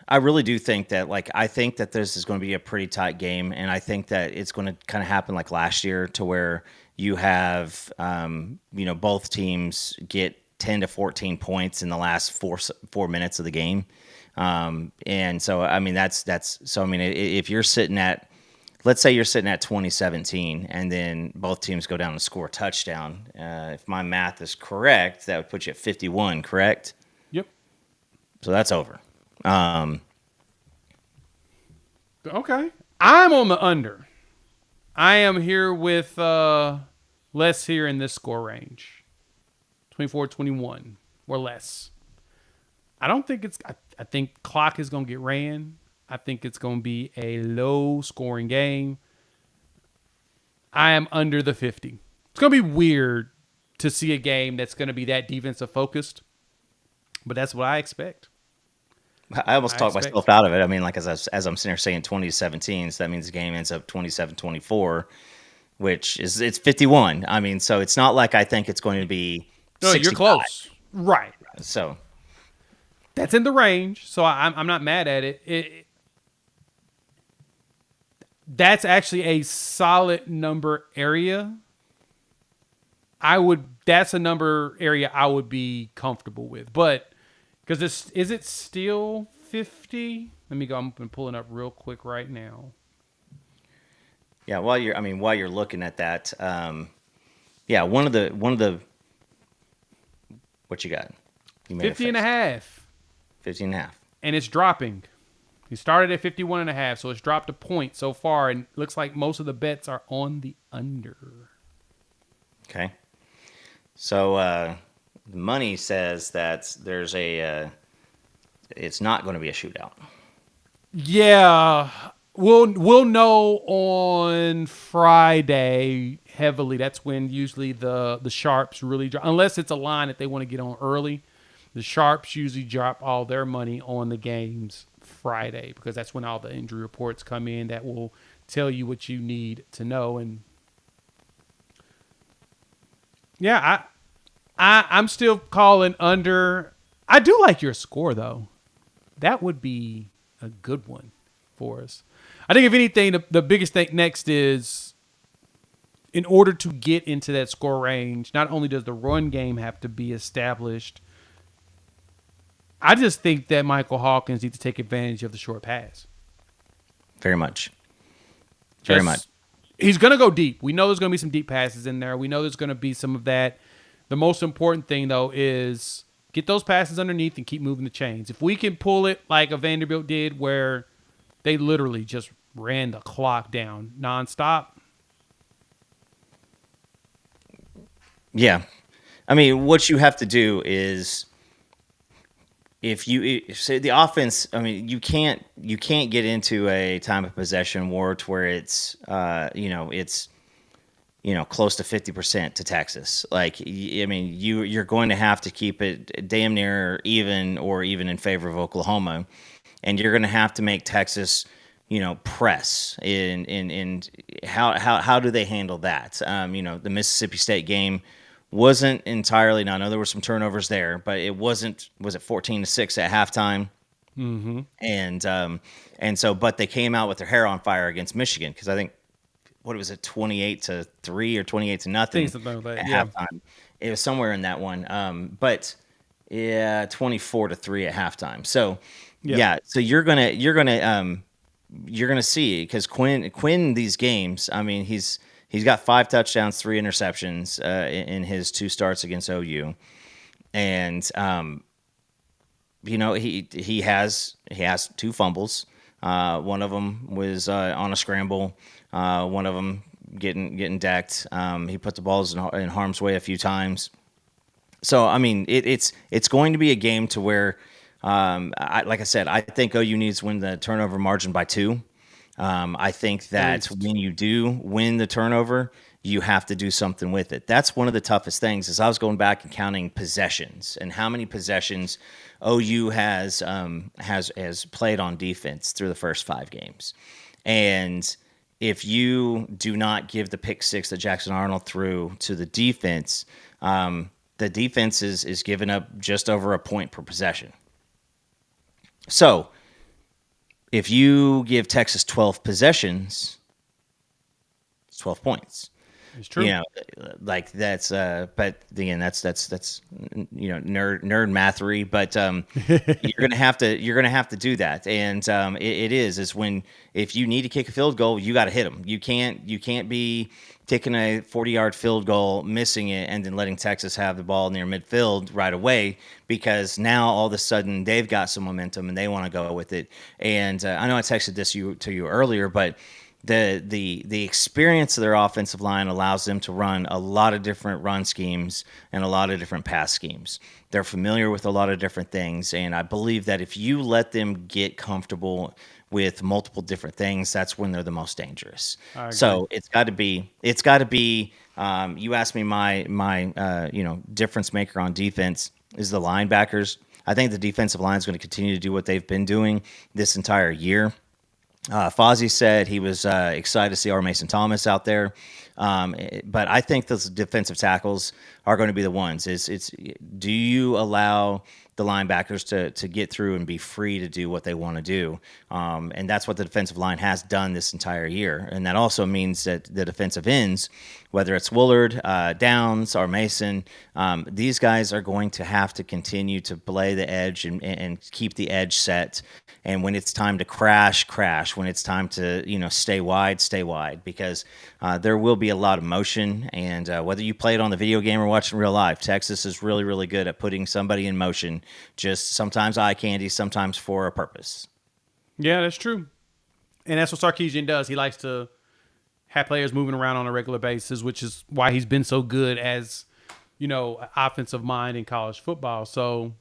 I really do think that, I think that this is going to be a pretty tight game, and I think that it's going to kind of happen like last year to where you have, both teams get 10 to 14 points in the last four minutes of the game. And so, I mean, if you're sitting at, let's say you're sitting at 2017, and then both teams go down and score a touchdown. If my math is correct, that would put you at 51, correct? Yep. So that's over. Okay. I'm on the under. I am here with less here in this score range. 24-21 or less. I don't think I think clock is going to get ran. I think it's going to be a low scoring game. I am under the 50. It's going to be weird to see a game that's going to be that defensive focused, but that's what I expect. I almost talked myself out of it. I mean, as I'm sitting here saying 20-17, so that means the game ends up 27-24, which is it's 51. I mean, so it's not like I think it's going to be 65. You're close. Right. So that's in the range. So I'm not mad at it. That's actually a solid number area. That's a number area I would be comfortable with. But because is it still 50? Let me go. I'm pulling up real quick right now. Yeah, while you're looking at that, yeah, one of the what you got? You made 50 and a half. 50 and a half. And it's dropping. He started at 51 and a half, so it's dropped a point so far, and looks like most of the bets are on the under. Okay. So the money says that there's it's not going to be a shootout. Yeah, we'll know on Friday heavily. That's when usually the sharps really drop, unless it's a line that they want to get on early. The sharps usually drop all their money on the games Friday because that's when all the injury reports come in that will tell you what you need to know. And yeah, I'm still calling under. I do like your score though. That would be a good one for us. I think if anything, the biggest thing next is in order to get into that score range, not only does the run game have to be established, I just think that Michael Hawkins needs to take advantage of the short pass. Very much. Very much. He's going to go deep. We know there's going to be some deep passes in there. We know there's going to be some of that. The most important thing, though, is get those passes underneath and keep moving the chains. If we can pull it like a Vanderbilt did where they literally just ran the clock down nonstop. Yeah. I mean, what you have to do is if you say the offense, I mean, you can't get into a time of possession war to where it's close to 50% to Texas. Like, I mean, you're going to have to keep it damn near even or even in favor of Oklahoma, and you're going to have to make Texas, press in how do they handle that? The Mississippi State game wasn't entirely. Now, I know there were some turnovers there, but it wasn't. Was it 14-6 at halftime? Mm-hmm. And so, but they came out with their hair on fire against Michigan because I think. What was it, 28-3 or 28-0 something like that, at halftime? It was somewhere in that one. But yeah, 24-3 at halftime. So so you're gonna see because Quinn these games. I mean, he's got 5 touchdowns, 3 interceptions in his 2 starts against OU, and he has 2 fumbles. One of them was on a scramble. One of them getting decked. He put the balls in harm's way a few times. So I mean, it's going to be a game to where, like I said, I think OU needs to win the turnover margin by 2. I think that when you do win the turnover, you have to do something with it. That's one of the toughest things. Is I was going back and counting possessions and how many possessions OU has played on defense through the first 5 games, and if you do not give the pick 6 that Jackson Arnold threw to the defense is giving up just over a point per possession. So if you give Texas 12 possessions, it's 12 points. It's true. Like that's but again, that's nerd mathery, but you're gonna have to do that, and it is when if you need to kick a field goal, you got to hit them. You can't be taking a 40-yard field goal, missing it, and then letting Texas have the ball near midfield right away because now all of a sudden they've got some momentum and they want to go with it. And I know I texted this to you earlier, but the experience of their offensive line allows them to run a lot of different run schemes and a lot of different pass schemes. They're familiar with a lot of different things, and I believe that if you let them get comfortable with multiple different things, that's when they're the most dangerous. So it's got to be. You asked me my difference maker on defense is the linebackers. I think the defensive line is going to continue to do what they've been doing this entire year. Fozzie said he was excited to see our Mason Thomas out there. But I think those defensive tackles are going to be the ones. Do you allow the linebackers to get through and be free to do what they want to do? And that's what the defensive line has done this entire year. And that also means that the defensive ends, whether it's Woolard, Downs, or Mason, these guys are going to have to continue to play the edge and keep the edge set. And when it's time to crash. When it's time to stay wide, because there will be a lot of motion. And whether you play it on the video game or watch in real life, Texas is really, really good at putting somebody in motion. Just sometimes eye candy, sometimes for a purpose. Yeah, that's true. And that's what Sarkisian does. He likes to have players moving around on a regular basis, which is why he's been so good as, an offensive mind in college football. So,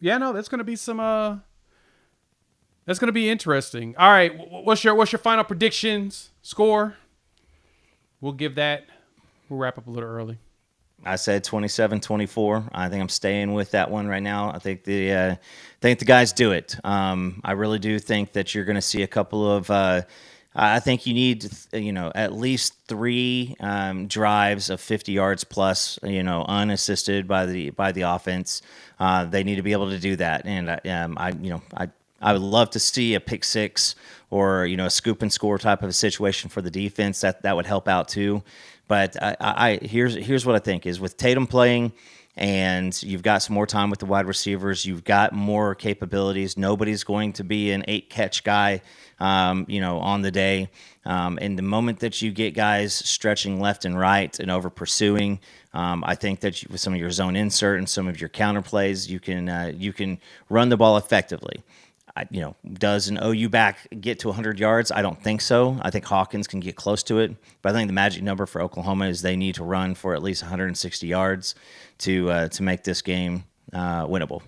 yeah, no, that's going to be that's going to be interesting. All right, what's your final predictions, score? We'll give that. We'll wrap up a little early. I said 27-24. I think I'm staying with that one right now. I think the guys do it. I really do think that you're going to see a couple of. I think you need at least 3 drives of 50 yards plus. Unassisted by the offense. They need to be able to do that, and I would love to see a pick six or a scoop and score type of a situation for the defense. That would help out too. But here's what I think is with Tatum playing, and you've got some more time with the wide receivers, you've got more capabilities. Nobody's going to be an 8-catch guy, on the day. And the moment that you get guys stretching left and right and over pursuing, I think that with some of your zone insert and some of your counter plays, you can run the ball effectively. Does an OU back get to 100 yards? I don't think so. I think Hawkins can get close to it. But I think the magic number for Oklahoma is they need to run for at least 160 yards to make this game winnable.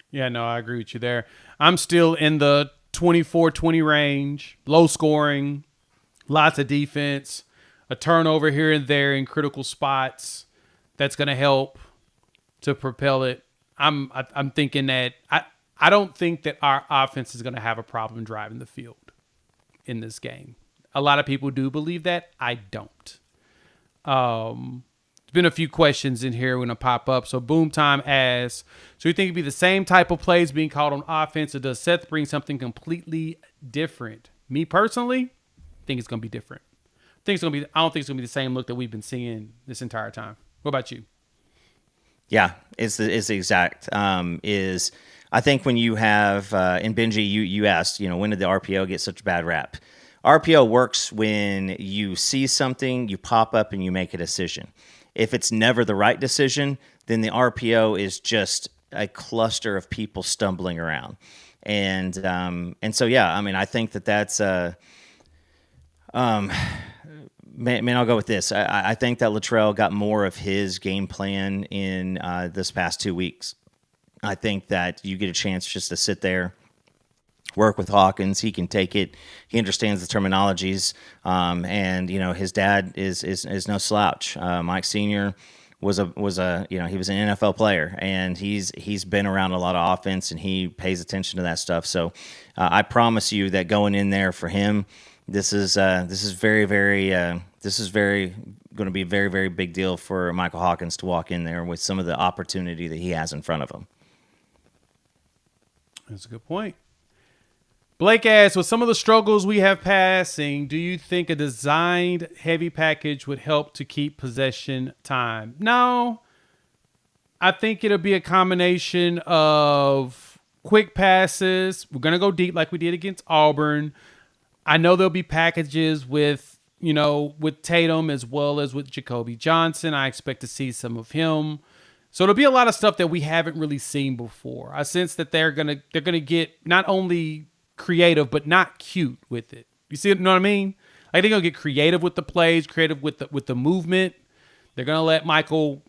Yeah, no, I agree with you there. I'm still in the 24-20 range, low scoring, lots of defense, a turnover here and there in critical spots. That's going to help to propel it. I'm thinking that I don't think that our offense is going to have a problem driving the field in this game. A lot of people do believe that. I don't. There's been a few questions in here going to pop up. So Boom Time asks, so you think it'd be the same type of plays being called on offense, or does Seth bring something completely different? Me personally, I think it's going to be different. I don't think it's going to be the same look that we've been seeing this entire time. What about you? Yeah, it's the exact I think when you have in Benji, you asked, when did the RPO get such a bad rap? RPO works when you see something, you pop up, and you make a decision. If it's never the right decision, then the RPO is just a cluster of people stumbling around. And so, yeah, I think that's Man, I'll go with this. I think that Luttrell got more of his game plan in this past 2 weeks. I think that you get a chance just to sit there, work with Hawkins. He can take it. He understands the terminologies, and his dad is no slouch. Mike Sr. was a he was an NFL player, and he's been around a lot of offense, and he pays attention to that stuff. So I promise you that going in there for him, this is very going to be a very, very big deal for Michael Hawkins to walk in there with some of the opportunity that he has in front of him. That's a good point. Blake asks, with some of the struggles we have passing, do you think a designed heavy package would help to keep possession time? No. I think it'll be a combination of quick passes. We're going to go deep like we did against Auburn. I know there'll be packages with Tatum as well as with Jacoby Johnson. I expect to see some of him. So it'll be a lot of stuff that we haven't really seen before. I sense that they're gonna get not only creative but not cute with it. You know what I mean? Like they're gonna get creative with the plays, creative with the movement. They're gonna let Michael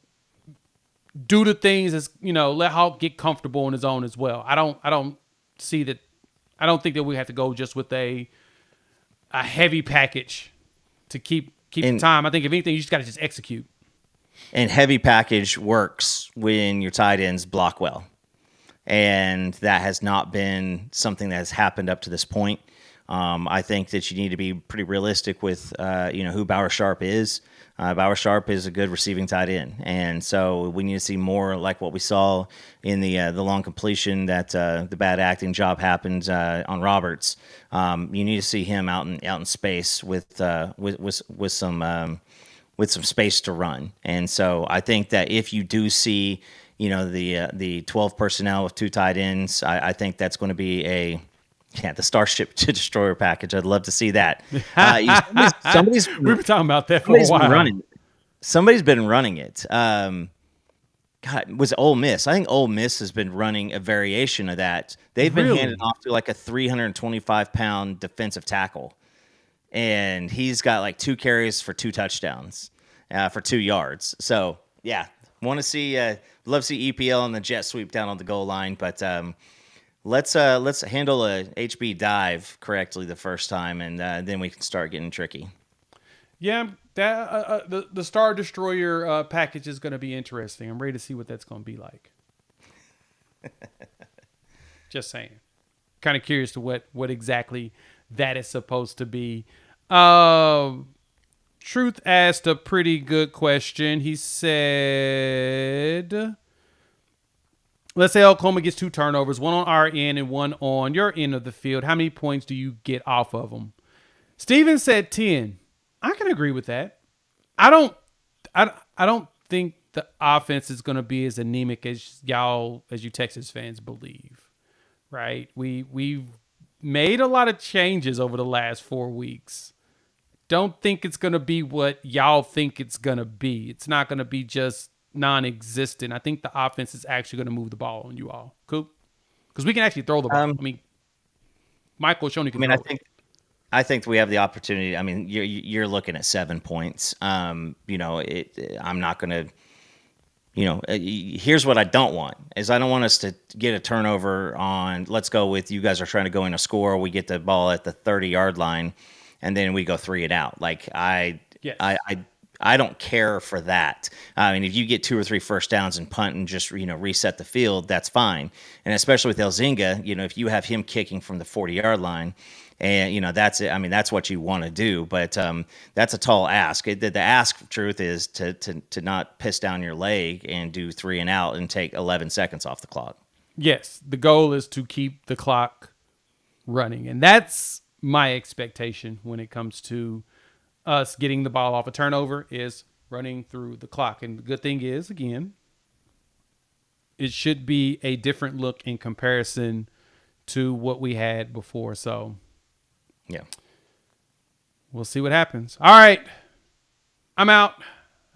do the things as let Hawk get comfortable on his own as well. I don't see that. I don't think that we have to go just with a heavy package to keep the time. I think if anything, you just got to just execute. And heavy package works when your tight ends block well. And that has not been something that has happened up to this point. I think that you need to be pretty realistic with who Bauer Sharp is. Bauer Sharp is a good receiving tight end, and so we need to see more like what we saw in the long completion that the bad acting job happened on Roberts. You need to see him out in space with some space to run, and so I think that if you do see the 12 personnel with 2 tight ends, I think that's going to be the Starship to Destroyer package. I'd love to see that. Somebody's we were talking about that for a while. Somebody's been running it. Was it Ole Miss? I think Ole Miss has been running a variation of that. They've been handed off to like a 325-pound defensive tackle, and he's got like 2 carries for 2 touchdowns for 2 yards. So yeah, want to see love to see EPL on the jet sweep down on the goal line, but let's handle a HB dive correctly the first time, and then we can start getting tricky. Yeah, that the Star Destroyer package is going to be interesting. I'm ready to see what that's going to be like. Just saying. Kind of curious to what exactly that is supposed to be. Truth asked a pretty good question. He said, let's say Oklahoma gets 2 turnovers, one on our end and one on your end of the field. How many points do you get off of them? Steven said 10. I can agree with that. I don't think the offense is going to be as anemic as you Texas fans believe, right? We've made a lot of changes over the last 4 weeks. Don't think it's going to be what y'all think it's going to be. It's not going to be just non-existent. I think the offense is actually going to move the ball on you all. Cool? Because we can actually throw the ball. Michael Shoney can throw it. I think we have the opportunity. I mean, you're looking at 7 points. I'm not going to. Here's what I don't want is I don't want us to get a turnover on. Let's go with you guys are trying to go in a score. We get the ball at the 30-yard line, and then we go 3 and out. Like I don't care for that. I mean, if you get 2 or 3 first downs and punt and just reset the field, that's fine. And especially with Elzinga, if you have him kicking from the 40-yard line. And, that's it. I mean, that's what you want to do, but that's a tall ask. The ask, truth is to not piss down your leg and do 3 and out and take 11 seconds off the clock. Yes, the goal is to keep the clock running, and that's my expectation when it comes to us getting the ball off a turnover is running through the clock. And the good thing is, again, it should be a different look in comparison to what we had before. So, yeah, we'll see what happens. All right, I'm out.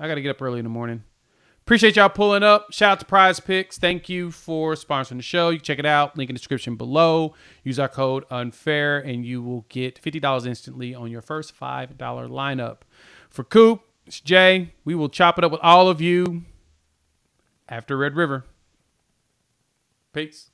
I got to get up early in the morning. Appreciate y'all pulling up. Shout out to Prize Picks. Thank you for sponsoring the show. You can check it out. Link in the description below. Use our code UNFAIR and you will get $50 instantly on your first $5 lineup. For Coop, it's Jay. We will chop it up with all of you after Red River. Peace.